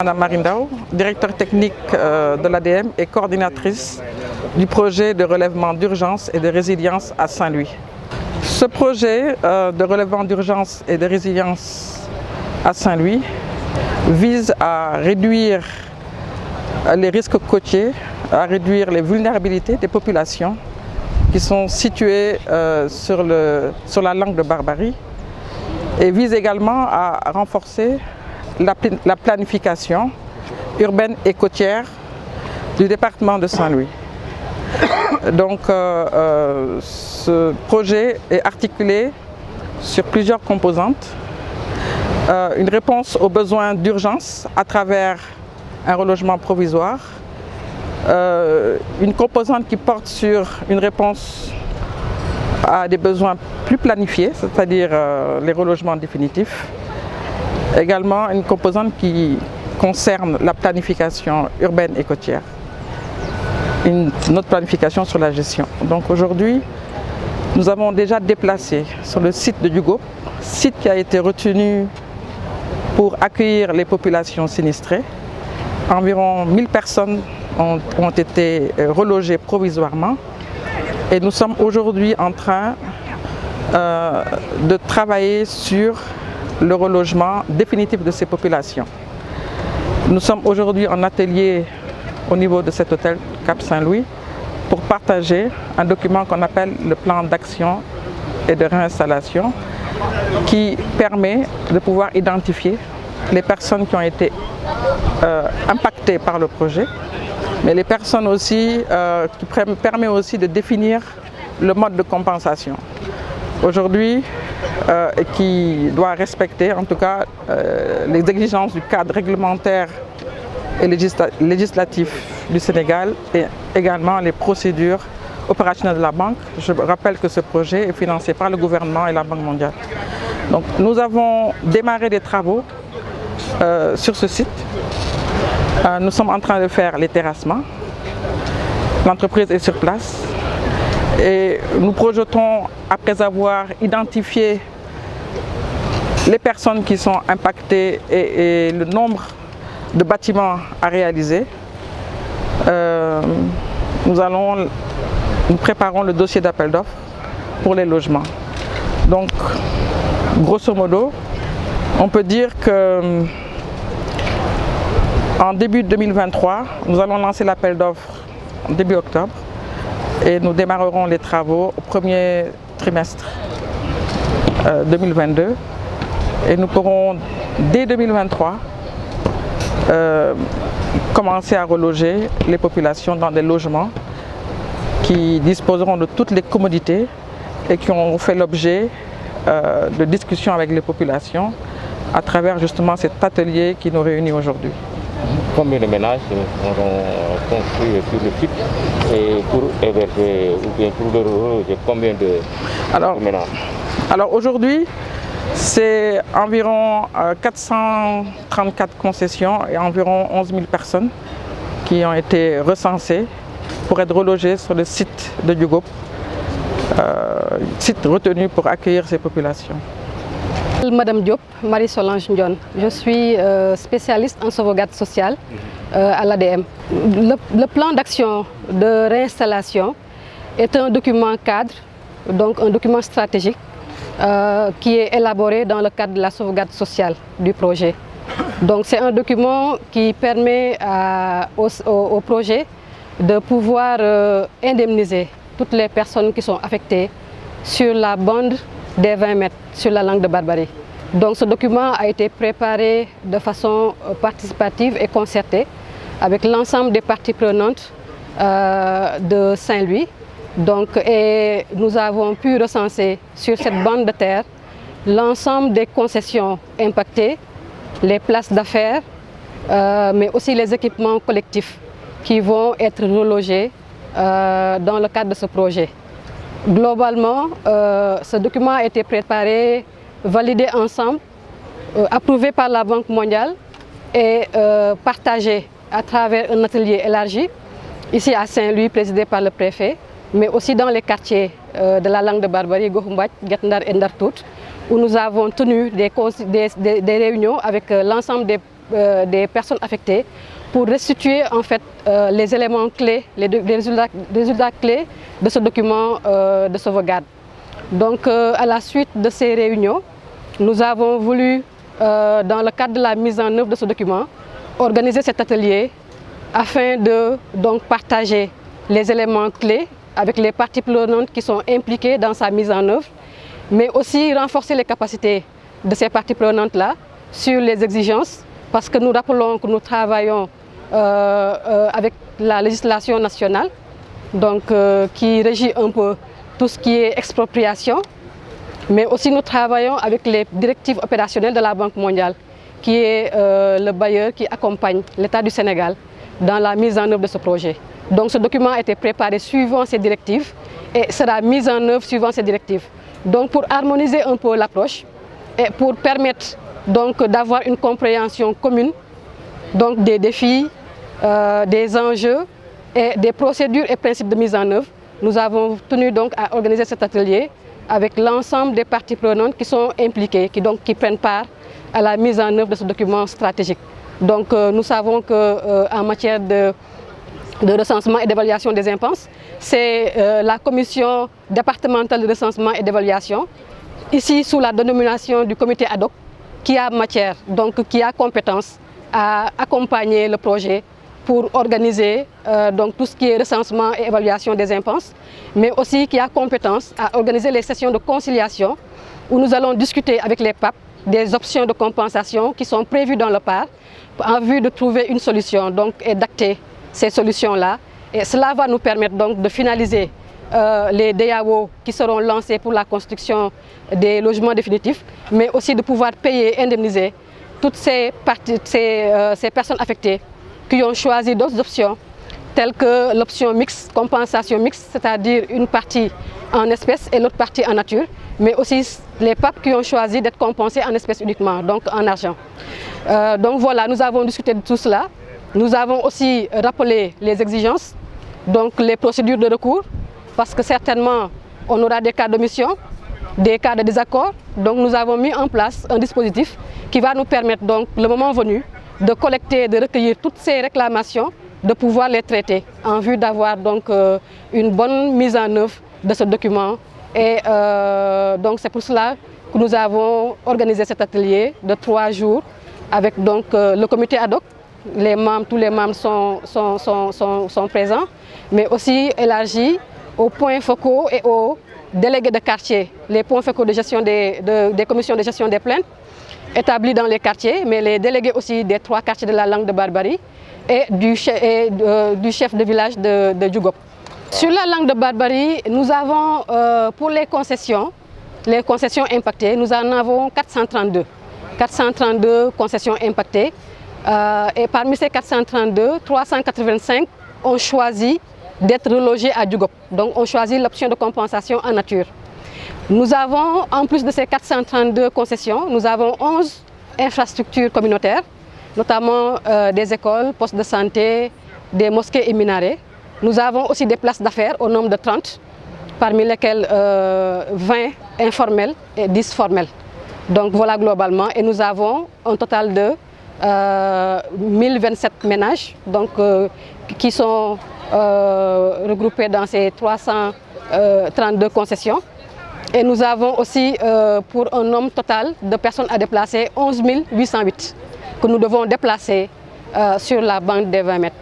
Madame Marindao, directeur technique de l'ADM et coordinatrice du projet de relèvement d'urgence et de résilience à Saint-Louis. Ce projet de relèvement d'urgence et de résilience à Saint-Louis vise à réduire les risques côtiers, à réduire les vulnérabilités des populations qui sont situées sur la langue de Barbarie et vise également à renforcer la planification urbaine et côtière du département de Saint-Louis. Donc ce projet est articulé sur plusieurs composantes. Une réponse aux besoins d'urgence à travers un relogement provisoire, une composante qui porte sur une réponse à des besoins plus planifiés, c'est-à-dire les relogements définitifs. Également une composante qui concerne la planification urbaine et côtière, une autre planification sur la gestion. Donc aujourd'hui, nous avons déjà déplacé sur le site de Dugop, site qui a été retenu pour accueillir les populations sinistrées. Environ 1000 personnes ont été relogées provisoirement et nous sommes aujourd'hui en train de travailler sur le relogement définitif de ces populations. Nous sommes aujourd'hui en atelier au niveau de cet hôtel Cap Saint-Louis pour partager un document qu'on appelle le plan d'action et de réinstallation qui permet de pouvoir identifier les personnes qui ont été impactées par le projet, mais les personnes aussi qui permet aussi de définir le mode de compensation. Aujourd'hui, qui doit respecter en tout cas les exigences du cadre réglementaire et législatif du Sénégal et également les procédures opérationnelles de la banque. Je rappelle que ce projet est financé par le gouvernement et la Banque mondiale. Donc nous avons démarré des travaux sur ce site. Nous sommes en train de faire les terrassements. L'entreprise est sur place. Et nous projetons, après avoir identifié les personnes qui sont impactées et le nombre de bâtiments à réaliser, nous préparons le dossier d'appel d'offres pour les logements. Donc, grosso modo, on peut dire que en début 2023, nous allons lancer l'appel d'offres en début octobre. Et nous démarrerons les travaux au premier trimestre 2022 et nous pourrons dès 2023 commencer à reloger les populations dans des logements qui disposeront de toutes les commodités et qui ont fait l'objet de discussions avec les populations à travers justement cet atelier qui nous réunit aujourd'hui. Combien de ménages seront construits sur le site et pour héberger ou bien pour le reloger, combien de ménages? Alors aujourd'hui, c'est environ 434 concessions et environ 11 000 personnes qui ont été recensées pour être relogées sur le site de Dugop, site retenu pour accueillir ces populations. Madame Diop, Marie-Solange Ndion. Je suis spécialiste en sauvegarde sociale à l'ADM. Le plan d'action de réinstallation est un document cadre, donc un document stratégique qui est élaboré dans le cadre de la sauvegarde sociale du projet. Donc c'est un document qui permet au projet de pouvoir indemniser toutes les personnes qui sont affectées sur la bande des 20 mètres sur la langue de Barbarie. Donc ce document a été préparé de façon participative et concertée avec l'ensemble des parties prenantes de Saint-Louis. Et nous avons pu recenser sur cette bande de terre l'ensemble des concessions impactées, les places d'affaires, mais aussi les équipements collectifs qui vont être relogés dans le cadre de ce projet. Globalement, ce document a été préparé, validé ensemble, approuvé par la Banque mondiale et partagé à travers un atelier élargi, ici à Saint-Louis, présidé par le préfet, mais aussi dans les quartiers de la langue de Barbarie, Gohumbat, Guet-Ndar et Ndartout, où nous avons tenu des réunions avec l'ensemble des des personnes affectées pour restituer en fait les éléments clés, les résultats clés de ce document de sauvegarde. Donc à la suite de ces réunions, nous avons voulu, dans le cadre de la mise en œuvre de ce document, organiser cet atelier afin de donc partager les éléments clés avec les parties prenantes qui sont impliquées dans sa mise en œuvre, mais aussi renforcer les capacités de ces parties prenantes-là sur les exigences, parce que nous rappelons que nous travaillons avec la législation nationale, donc qui régit un peu tout ce qui est expropriation, mais aussi nous travaillons avec les directives opérationnelles de la Banque mondiale, qui est le bailleur qui accompagne l'État du Sénégal dans la mise en œuvre de ce projet. Donc ce document a été préparé suivant ces directives et sera mis en œuvre suivant ces directives. Donc pour harmoniser un peu l'approche et pour permettre donc d'avoir une compréhension commune donc des défis, des enjeux et des procédures et principes de mise en œuvre, nous avons tenu donc à organiser cet atelier avec l'ensemble des parties prenantes qui sont impliquées, qui prennent part à la mise en œuvre de ce document stratégique. Donc nous savons qu'en matière de recensement et d'évaluation des impenses, c'est la commission départementale de recensement et d'évaluation, ici sous la dénomination du comité ad hoc, qui a matière, donc qui a compétence à accompagner le projet pour organiser donc tout ce qui est recensement et évaluation des impenses, mais aussi qui a compétence à organiser les sessions de conciliation où nous allons discuter avec les PAP des options de compensation qui sont prévues dans le PAR en vue de trouver une solution donc, et d'acter ces solutions-là. Et cela va nous permettre donc de finaliser les DAO qui seront lancés pour la construction des logements définitifs, mais aussi de pouvoir payer et indemniser toutes ces personnes affectées qui ont choisi d'autres options, telles que l'option mixte, compensation mixte, c'est-à-dire une partie en espèces et l'autre partie en nature, mais aussi les PAP qui ont choisi d'être compensés en espèces uniquement, donc en argent. Donc voilà, nous avons discuté de tout cela. Nous avons aussi rappelé les exigences, donc les procédures de recours, parce que certainement on aura des cas d'omission, des cas de désaccord. Donc nous avons mis en place un dispositif qui va nous permettre donc, le moment venu, de collecter, de recueillir toutes ces réclamations, de pouvoir les traiter en vue d'avoir donc une bonne mise en œuvre de ce document. Et donc c'est pour cela que nous avons organisé cet atelier de 3 jours avec donc le comité ad hoc. Tous les membres sont présents, mais aussi élargi aux points focaux et aux délégués de quartier, les points focaux de gestion des commissions de gestion des plaintes établis dans les quartiers, mais les délégués aussi des 3 quartiers de la langue de Barbarie et du chef de village de Djougop. Sur la langue de Barbarie, nous avons pour les concessions impactées, nous en avons 432. 432 concessions impactées. Et parmi ces 432, 385 ont choisi d'être relogés à Djougop. Donc on choisit l'option de compensation en nature. Nous avons, en plus de ces 432 concessions, nous avons 11 infrastructures communautaires, notamment des écoles, postes de santé, des mosquées et minarets. Nous avons aussi des places d'affaires au nombre de 30, parmi lesquelles 20 informelles et 10 formelles. Donc voilà globalement, et nous avons un total de 1027 ménages donc, qui sont regroupés dans ces 332 concessions. Et nous avons aussi pour un nombre total de personnes à déplacer 11 808 que nous devons déplacer sur la bande des 20 mètres.